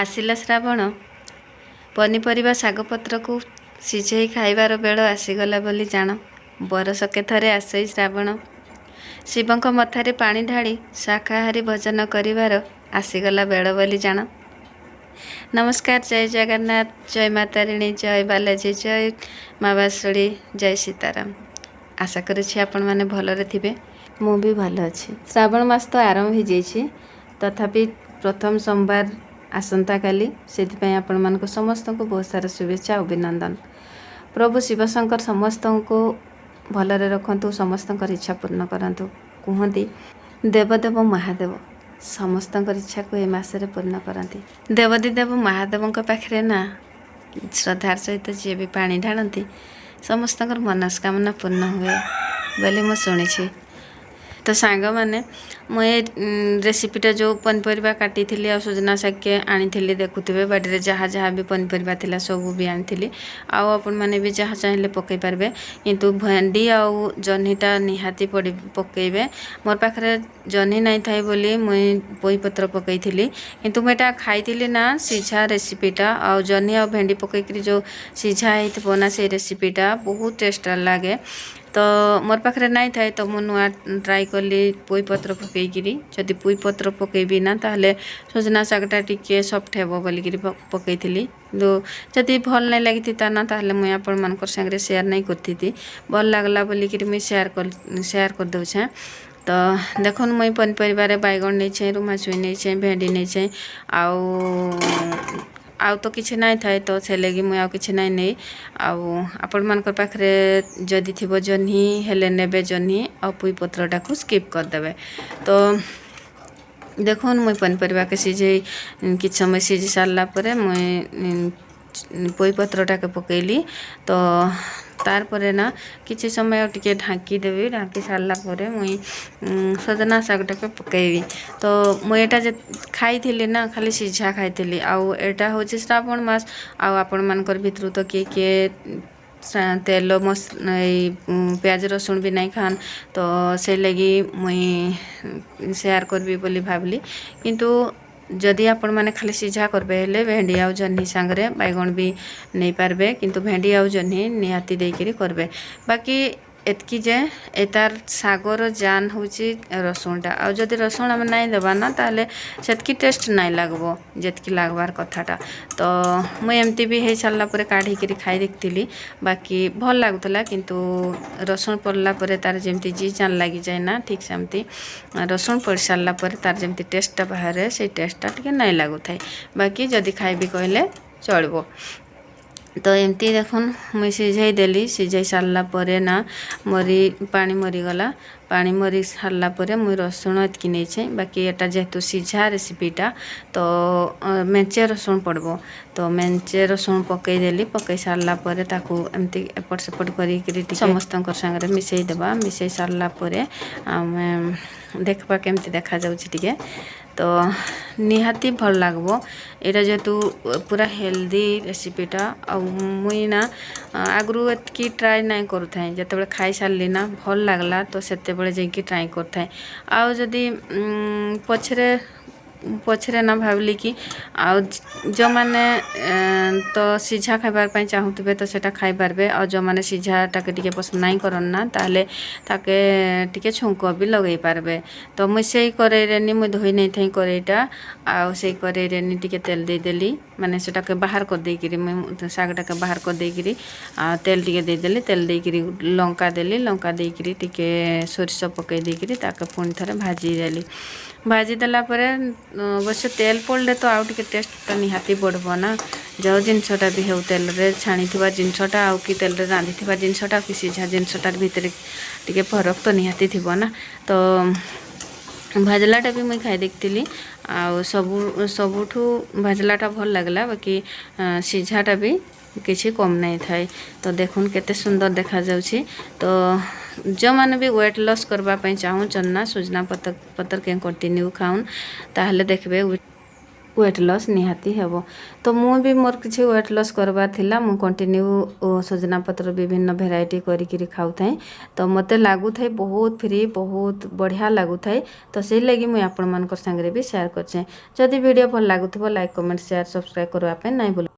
आसिला श्रावण पनीपरिबा शागपत्र को सिझाई खाइबार बेल आसीगला बोली जान। बरसके थरे आसई श्रावण शिवंक मथारे पानी ढाड़ी शाकाहारी भजन करिवार आसीगला बेल बोली जान। नमस्कार, जय जगन्नाथ, जय मातारिणी, जय बालाजी, जय माँ बासुड़ी, जय सीताराम। आशा करुछि आपण माने भलरे थिबे। मु भी भल अछि। श्रावण मास तो आरंभ हो जाइछि, तथापि प्रथम सोमवार आसंता काली, से आपण मानको समस्त को बहुत सारा शुभेच्छा अभिनंदन। प्रभु शिव शंकर समस्त को भलरे रखंतु, समस्त इच्छा पूर्ण करंतु। कहती देवदेव महादेव समस्त इच्छा को ए मासरे पूर्ण करती। देवदेव महादेव पाखे ना श्रद्धार सहित जी भी पानी ढाणती समस्त मनस्कामना पूर्ण हुए बोली मु शुणी। तो सांग मैंने मुझे रेसिपीटा जो पनीपरिया काटी थी आ सुजना शाके आनी देखुवे बाड़ी जहाँ जहाँ भी पनीपरिया थिला सब भी आनी आपण मैंने भी जहाँ चाहिए पकई पारे, किंतु भेंडी आउ जह्नीटा निहाती पड़ पकईबे। मोर पाखे जह्नी नहीं थाई बोली मुई पोई पत्र पकई थी, किंतु मुझे खाई ना सीझा रेसिपीटा आ जह्नी आ भेंडी पकईकरी जो सीझा होता ना से रेसिपीटा बहुत टेस्ट लगे। तो मोर पाखे नहीं थाए तो मु नुआ ट्राई कली पोई पत्र पकईकरी। जदि पोई पत्र पकईबी ना ताहले सजना शागटा टिके सफ्ट हेबो बोलिकरी पकई थी। जदि भल नहीं लगी ना ताहले मुई आपण मानकर संगे शेयर नहीं करती थी। भल लागला बोलिकरी मुई शेयर कर दउछे। तो देखन मुई पनीपरिया बैगन नहीं, रुमा छुई नहीं, भेंडी नहीं, आउ तो किसी नहीं थाए, तो से लगी मुझे किसी नहीं आपण मान पाखे जदि थी जह्नी हेले नेबे जह्नी आ पुई पत्रटा को स्किप करदे। तो देखुन मुई पनीपरिया के सीझे किछ समय सीझी सारा पर मुई पुई पत्रटा के पकईली। तो तार परे ना किसी समय टिके ढांकी देवी। ढांकी सारा पर मुई सजना शागटा के पकईबी। तो मुई एटा जे खाई थी ना खाली सीझा खाई थी। आउ एटा होछि श्रावण मास, आउ आपण मानकर भितरु तो किए तेल प्याज रसुण भी नहीं खान, तो से लगी मुई शेयर करबी बोली भावली। किंतु जदि आपण माने खाली सीझा करबे हेले भेंडी आउ जह्नी सांगरे बैगन भी नहीं पारबे, किंतु भेंडी आउ जह्नी निहाती देकरी करबे। बाकी एतकी जे एतार सागर जान होची रसुणटा, आ जदि रसुण आम नहीं देबा ना ताहले सेतकी टेस्ट नहीं लागबो जेतकी लागबार कथाटा। तो मुई एमती भी हे सारा पर काढ़ी करी खाई देखती। बाकी भल लागुतला, किंतु रसुण पड़ला पर तार जेमती जी जान लगी जाए ना, ठीक सेमती रसुण पड़ सारा पर तार जेमती टेस्टटा बाहर से टेस्टटा टिके नहीं लागू थाए। बाकी जदि खाइबी कहले चलबो। तो एमती देखुन मुई सीझाई देली। सीझाई सारा पर ना मरी पानी मरीगला। पानी मरी सारा पर मुई रसुण एतकी नहीं। बाकी एटा जेहेतु सीझा रेसिपीटा तो मेंचे रसुण पड़बो, तो मेंचे रसुण पकई देली। पकई सारा पर ताकू एमती एपट सेपट करी समस्त संगे मिसई देबा। मिसई सारा पर आम देखबा केमती देखा जाउछि टिके। तो निहाती भल लागबो। एटा जेहेतु पूरा हेल्दी रेसिपीटा आ मुई ना आगरू एतकी ट्राई नहीं करू थाए। जेतेबेले खाई सारली ना भल लागला तो सेतेबेले जाइकी ट्राई करथाए। आ जदि पछरे ना भावली कि जो माने तो सीझा खाइबार पई चाहूथिबे तो सेटा खाई पारबे। आ जो माने सीझा टाके टिके पसंद नहीं करन ना ताहले ताके टिके छुंक भी लगई पारबे। तो मुई सेई करेई रेनी मुई धोई नहीं थाई करेईटा, आ सेई करेई रेनी टिके तेल दे देली। माने सेटा के बाहर कर देइकरी मुई शागटा के बाहर कर देइकरी तेल टिके दे देली। तेल देइकरी लंका देली। लंका देइकरी टिके सोरिष पकई देइकरी ताके पुणी थरे भाजी देली। भाजी देला पर अवश्य तेल पड़े तो आउ टिके टेस्टटा निहाती बढ़बो ना। जो जिनसटा भी हो तेल रे छाणी जिनसटा आउ कि तेल रे रांधी जिनसटा कि सीझा जिनसटार भितर टिके फरक तो निहाती थिबो ना। तो भाजलाटा भी मुई खाई देखती। आ सबुठू भाजलाटा भल लागला। बाकी सीझाटा भी किसी कम नहीं थाए। तो देखुन केते सुंदर देखा जाउछि। तो जो माने भी वेट लॉस करबा पई चाहूचन ना सुजना पत्र के कंटिन्यू खाउन, ताहले देखबे वेट लॉस निहाती हेबो। तो मु भी मोर किछि वेट लॉस करबार थिला मु कंटिन्यू सजना पत्र विभिन्न भेराइटी करिकिरी खाउ थाई। तो मते लागु थाई बहुत फ्री बहुत बढ़िया लागु थाई। तो से लगी मुई आपण मानकर संगे भी शेयर करछे। जदि वीडियो भल लागुथिबो लाइक कमेंट शेयर सब्सक्राइब करबा पे नै भूल।